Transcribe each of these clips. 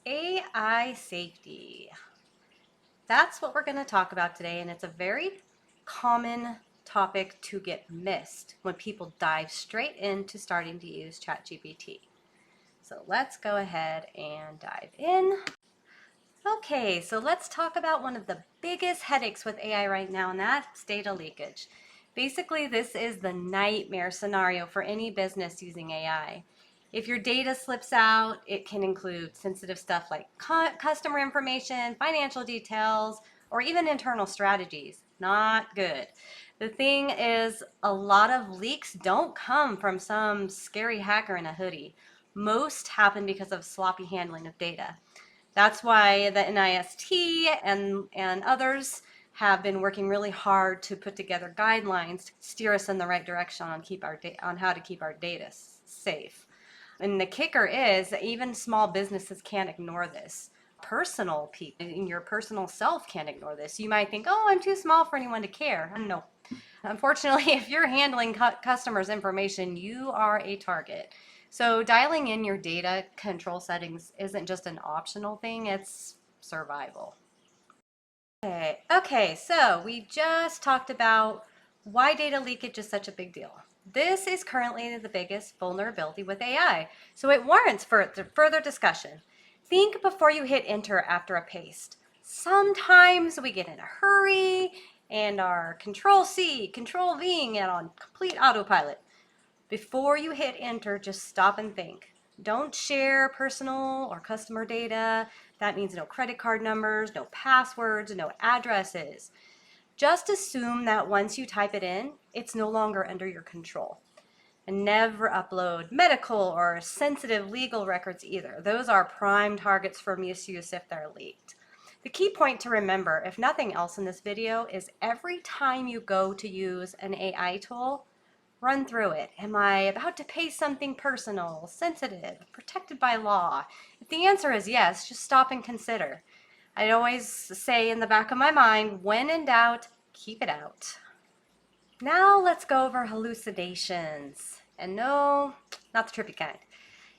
AI safety. That's what we're going to talk about today, and it's a very common topic to get missed when people dive straight into starting to use ChatGPT. So let's go ahead and dive in. Okay, so let's talk about one of the biggest headaches with AI right now, and that's data leakage. Basically, this is the nightmare scenario for any business using AI. If your data slips out, it can include sensitive stuff like customer information, financial details, or even internal strategies. Not good. The thing is, a lot of leaks don't come from some scary hacker in a hoodie. Most happen because of sloppy handling of data. That's why the NIST and others have been working really hard to put together guidelines to steer us in the right direction on how to keep our data safe. And the kicker is that even small businesses can't ignore this. Personal people in your personal self can't ignore this. You might think, oh, I'm too small for anyone to care. No. Unfortunately, if you're handling customers' information, you are a target. So dialing in your data control settings isn't just an optional thing, it's survival. Okay, so we just talked about why data leakage is such a big deal. This is currently the biggest vulnerability with AI, so it warrants further discussion. Think before you hit enter after a paste. Sometimes we get in a hurry and our Control C, Control V get on complete autopilot. Before you hit enter, just stop and think. Don't share personal or customer data. That means no credit card numbers, no passwords, no addresses. Just assume that once you type it in, it's no longer under your control. And never upload medical or sensitive legal records either. Those are prime targets for misuse if they're leaked. The key point to remember, if nothing else in this video, is every time you go to use an AI tool, run through it. Am I about to pay something personal, sensitive, protected by law? If the answer is yes, just stop and consider. I'd always say in the back of my mind, when in doubt, keep it out. Now let's go over hallucinations. And no, not the trippy kind.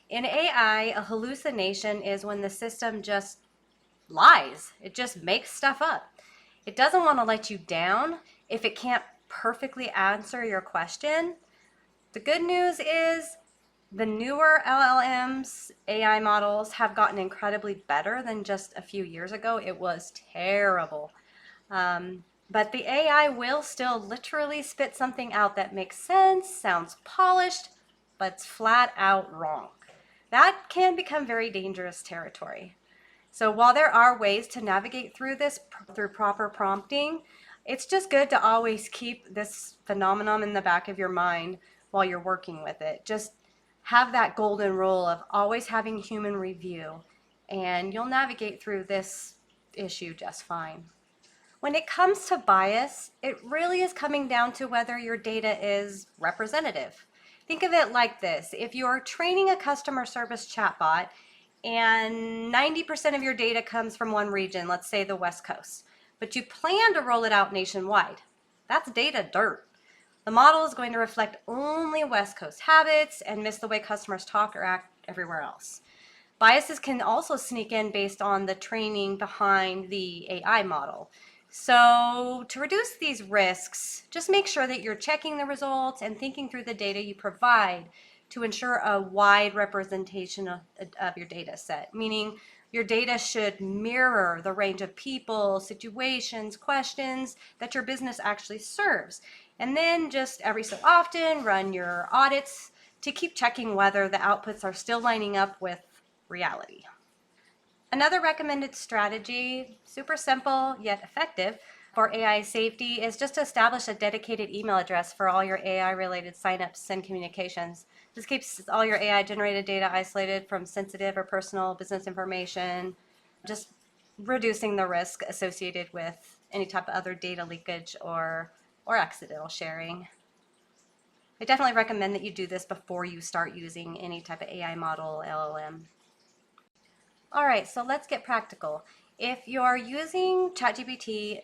In AI, a hallucination is when the system just lies. It just makes stuff up. It doesn't want to let you down if it can't perfectly answer your question. The good news is the newer LLMs, AI models, have gotten incredibly better than just a few years ago. It was terrible. But the AI will still literally spit something out that makes sense, sounds polished, but it's flat out wrong. That can become very dangerous territory. So while there are ways to navigate through this through proper prompting, it's just good to always keep this phenomenon in the back of your mind while you're working with it. Just have that golden rule of always having human review, and you'll navigate through this issue just fine. When it comes to bias, it really is coming down to whether your data is representative. Think of it like this. If you're training a customer service chatbot and 90% of your data comes from one region, let's say the West Coast, but you plan to roll it out nationwide, that's data dirt. The model is going to reflect only West Coast habits and miss the way customers talk or act everywhere else. Biases can also sneak in based on the training behind the AI model. So to reduce these risks, just make sure that you're checking the results and thinking through the data you provide to ensure a wide representation of your data set, meaning your data should mirror the range of people, situations, questions that your business actually serves. And then just every so often run your audits to keep checking whether the outputs are still lining up with reality. Another recommended strategy, super simple yet effective, for AI safety is just to establish a dedicated email address for all your AI-related signups and communications. This keeps all your AI-generated data isolated from sensitive or personal business information, just reducing the risk associated with any type of other data leakage or accidental sharing. I definitely recommend that you do this before you start using any type of AI model, LLM. All right, so let's get practical. If you're using ChatGPT,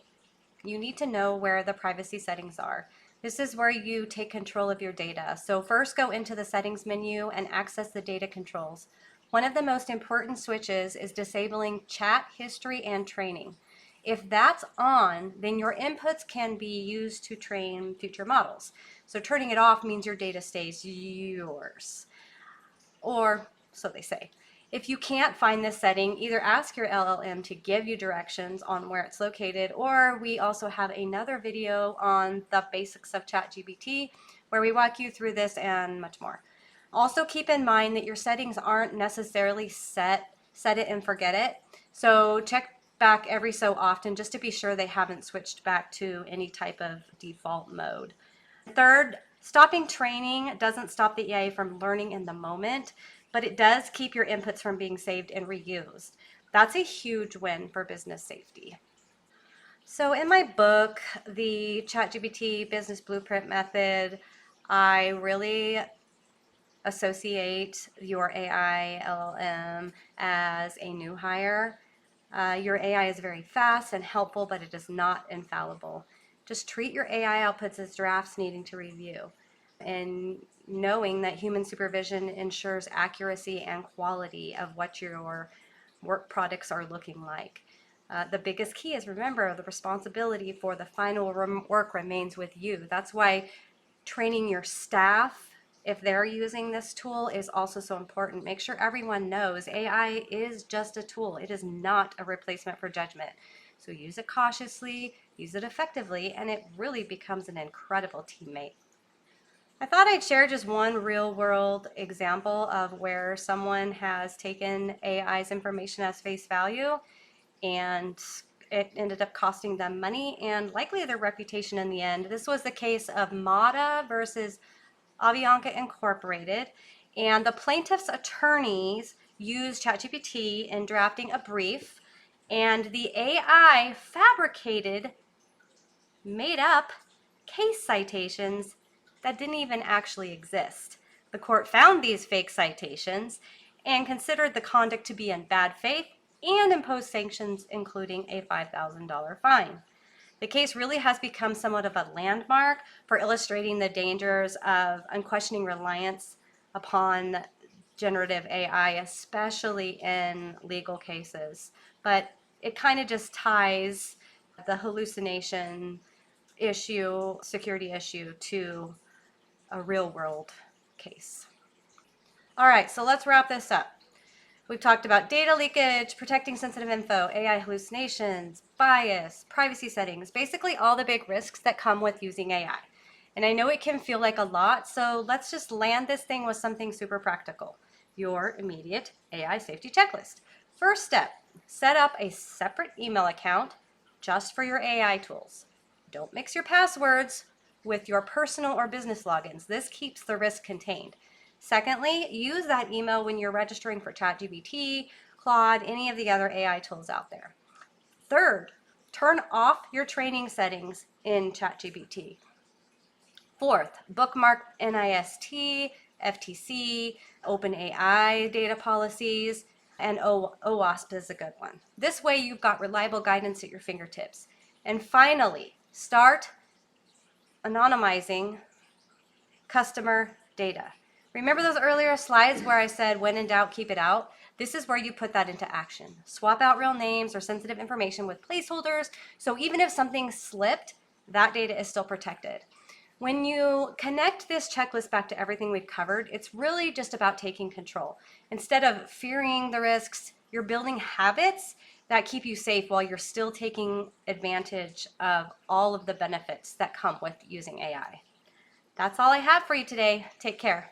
you need to know where the privacy settings are. This is where you take control of your data. So first go into the settings menu and access the data controls. One of the most important switches is disabling chat history and training. If that's on, then your inputs can be used to train future models. So turning it off means your data stays yours. Or so they say. If you can't find this setting, either ask your LLM to give you directions on where it's located, or we also have another video on the basics of ChatGPT where we walk you through this and much more. Also keep in mind that your settings aren't necessarily set it and forget it. So check back every so often just to be sure they haven't switched back to any type of default mode. Third, stopping training doesn't stop the AI from learning in the moment, but it does keep your inputs from being saved and reused. That's a huge win for business safety. So in my book, the ChatGPT Business Blueprint Method, I really associate your AI LLM as a new hire. Your AI is very fast and helpful, but it is not infallible. Just treat your AI outputs as drafts needing to review, and knowing that human supervision ensures accuracy and quality of what your work products are looking like. The biggest key is, remember, the responsibility for the final work remains with you. That's why training your staff, if they're using this tool, is also so important. Make sure everyone knows AI is just a tool. It is not a replacement for judgment. So use it cautiously, use it effectively, and it really becomes an incredible teammate. I thought I'd share just one real world example of where someone has taken AI's information as face value and it ended up costing them money and likely their reputation in the end. This was the case of Mata versus Avianca Incorporated, and the plaintiff's attorneys used ChatGPT in drafting a brief, and the AI fabricated, made up case citations that didn't even actually exist. The court found these fake citations and considered the conduct to be in bad faith and imposed sanctions, including a $5,000 fine. The case really has become somewhat of a landmark for illustrating the dangers of unquestioning reliance upon generative AI, especially in legal cases. But it kind of just ties the hallucination issue, security issue, to a real world case. All right, so let's wrap this up. We've talked about data leakage, protecting sensitive info, AI hallucinations, bias, privacy settings, basically all the big risks that come with using AI. And I know it can feel like a lot, so let's just land this thing with something super practical. Your immediate AI safety checklist. First step, set up a separate email account just for your AI tools. Don't mix your passwords with your personal or business logins. This keeps the risk contained. Secondly, use that email when you're registering for ChatGPT, Claude, any of the other AI tools out there. Third, turn off your training settings in ChatGPT. Fourth, bookmark NIST, FTC, OpenAI data policies, and OWASP is a good one. This way you've got reliable guidance at your fingertips. And finally, start anonymizing customer data. Remember those earlier slides where I said, when in doubt, keep it out? This is where you put that into action. Swap out real names or sensitive information with placeholders, so even if something slipped, that data is still protected. When you connect this checklist back to everything we've covered, it's really just about taking control. Instead of fearing the risks, you're building habits that keep you safe while you're still taking advantage of all of the benefits that come with using AI. That's all I have for you today. Take care.